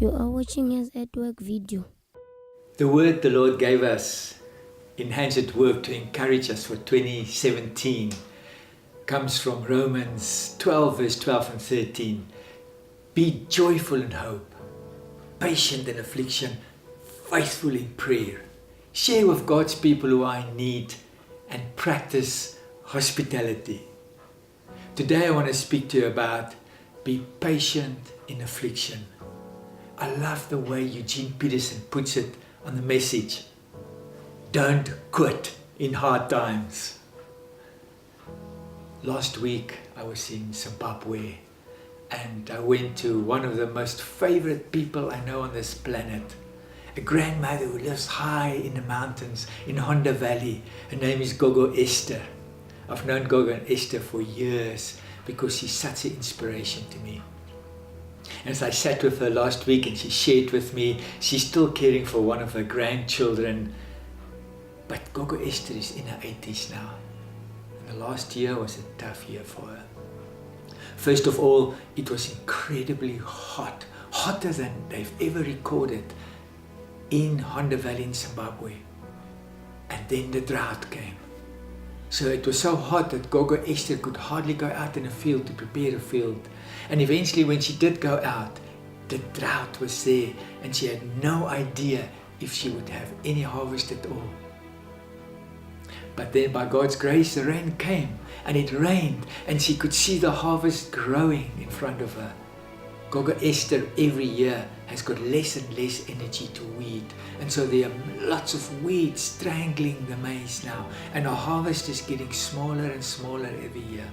You are watching Hands at Work video. The word the Lord gave us in Hands at Work to encourage us for 2017 comes from Romans 12 verse 12 and 13. Be joyful in hope, patient in affliction, faithful in prayer. Share with God's people who are in need and practice hospitality. Today I want to speak to you about be patient in affliction. I love the way Eugene Peterson puts it on the message. Don't quit in hard times. Last week I was in Zimbabwe and I went to one of the most favorite people I know on this planet. A grandmother who lives high in the mountains in Honda Valley. Her name is Gogo Esther. I've known Gogo and Esther for years because she's such an inspiration to me. As I sat with her last week and she shared with me, she's still caring for one of her grandchildren. But Gogo Esther is in her 80s now. And the last year was a tough year for her. First of all, it was incredibly hot. Hotter than they've ever recorded in Honda Valley in Zimbabwe. And then the drought came. So it was so hot that Gogo Esther could hardly go out in the field to prepare the field. And eventually when she did go out, the drought was there and she had no idea if she would have any harvest at all. But then by God's grace the rain came and it rained and she could see the harvest growing in front of her. Gogo Esther every year has got less and less energy to weed, and so there are lots of weeds strangling the maize now, and our harvest is getting smaller and smaller every year.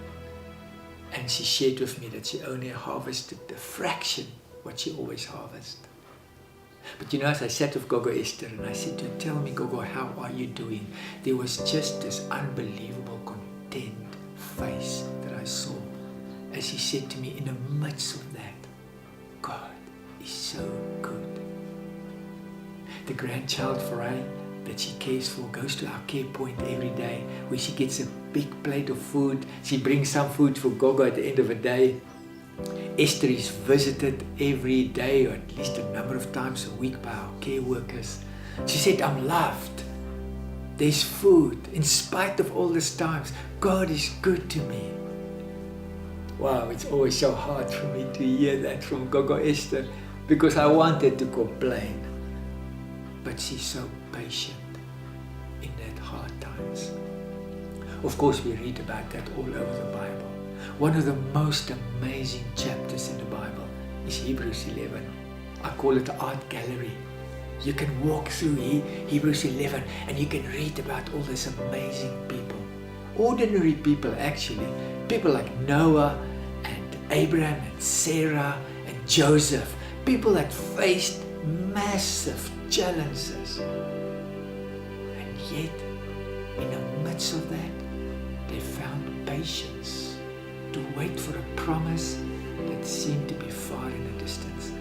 And she shared with me that she only harvested a fraction what she always harvests. But you know, as I sat with Gogo Esther and I said to her, tell me Gogo, how are you doing? There was just this unbelievable content face that I saw as she said to me, in the midst of that, God is so good. The grandchild Farai that she cares for goes to our care point every day where she gets a big plate of food. She brings some food for Gogo at the end of the day. Esther is visited every day or at least a number of times a week by our care workers. She said, I'm loved. There's food. In spite of all these times, God is good to me. Wow, it's always so hard for me to hear that from Gogo Esther because I wanted to complain. But she's so patient in that hard times. Of course, we read about that all over the Bible. One of the most amazing chapters in the Bible is Hebrews 11. I call it the art gallery. You can walk through Hebrews 11 and you can read about all these amazing people. Ordinary people actually. People like Noah and Abraham and Sarah and Joseph. People that faced massive challenges. And yet, in the midst of that, they found patience to wait for a promise that seemed to be far in the distance.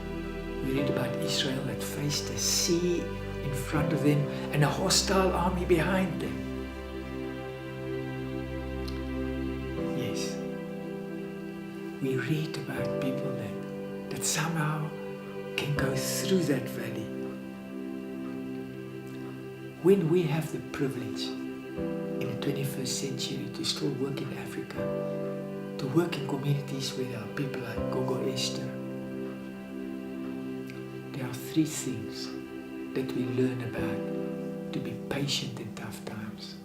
We read about Israel that faced a sea in front of them and a hostile army behind them. Yes, we read about people that somehow can go through that valley. When we have the privilege in the 21st century to still work in Africa, to work in communities where there are people like Gogo Esther, there are three things that we learn about to be patient in tough times.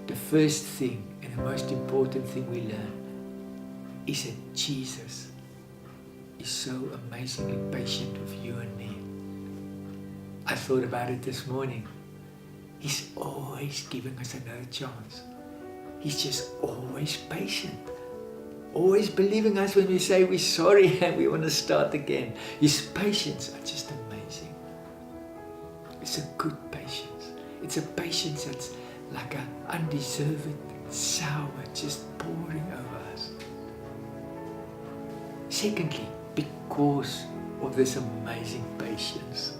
The first thing and the most important thing we learn is that Jesus is so amazingly patient with you and me. I thought about it this morning. He's always giving us another chance. He's just always patient. Always believing us when we say we're sorry and we want to start again. His patience are just amazing. It's a good patience. It's a patience that's like an undeserved sour just pouring over us. Secondly, because of this amazing patience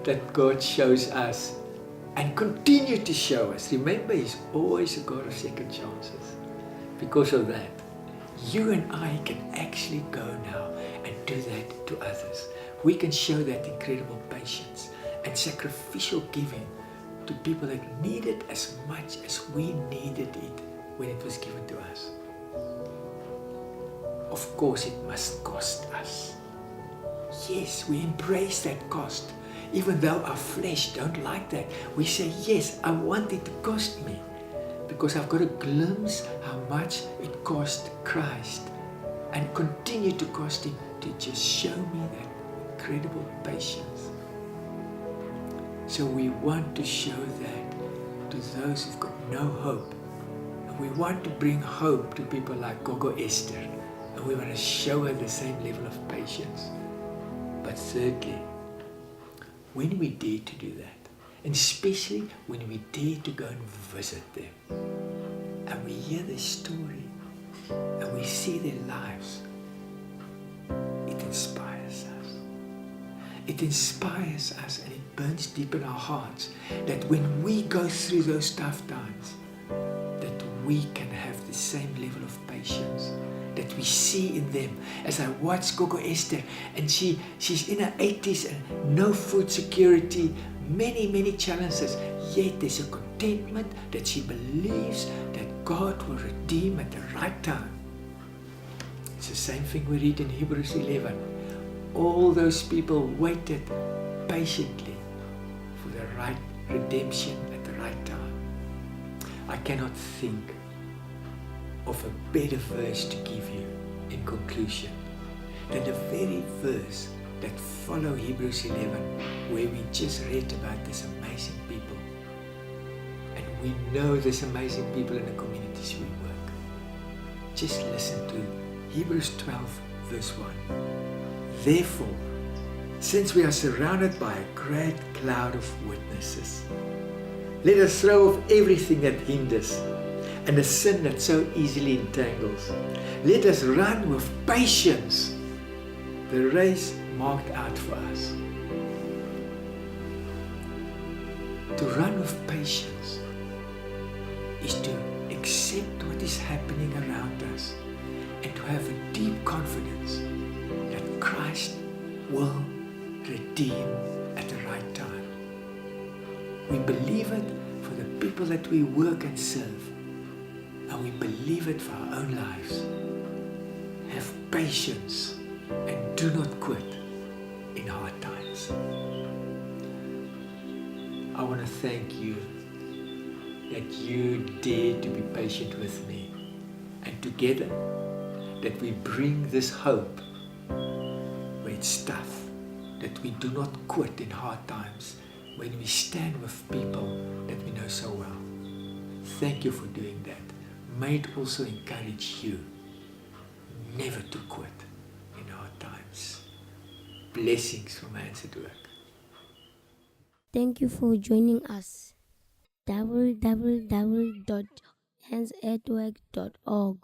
that God shows us and continue to show us. Remember, He's always a God of second chances. Because of that, you and I can actually go now and do that to others. We can show that incredible patience and sacrificial giving to people that need it as much as we needed it when it was given to us. Of course, it must cost us. Yes, we embrace that cost. Even though our flesh don't like that, we say, yes, I want it to cost me, because I've got a glimpse how much it cost Christ and continue to cost him to just show me that incredible patience. So we want to show that to those who've got no hope. And we want to bring hope to people like Gogo Esther. And we want to show her the same level of patience. But thirdly, when we dare to do that, and especially when we dare to go and visit them, and we hear their story, and we see their lives, it inspires us. It inspires us, and it burns deep in our hearts that when we go through those tough times, that we can have the same level of patience that we see in them. As I watch Gogo Esther, and she's in her 80s and no food security, many challenges, yet there's a contentment that she believes that God will redeem at the right time. It's the same thing we read in Hebrews 11. All those people waited patiently for the right redemption at the right time. I cannot think of a better verse to give you in conclusion than the very verse that follow Hebrews 11, where we just read about these amazing people. And we know these amazing people in the communities we work. Just listen to Hebrews 12 verse 1. Therefore, since we are surrounded by a great cloud of witnesses, let us throw off everything that hinders and the sin that so easily entangles. Let us run with patience the race marked out for us. To run with patience is to accept what is happening around us and to have a deep confidence that Christ will redeem at the right time. We believe it for the people that we work and serve, and we believe it for our own lives. Have patience and do not quit in hard times. I want to thank you that you dare to be patient with me, and together that we bring this hope where it's tough, that we do not quit in hard times when we stand with people that we know so well. Thank you for doing that. May it also encourage you never to quit in hard times. Blessings from Hands at Work. Thank you for joining us. www.handsatwork.org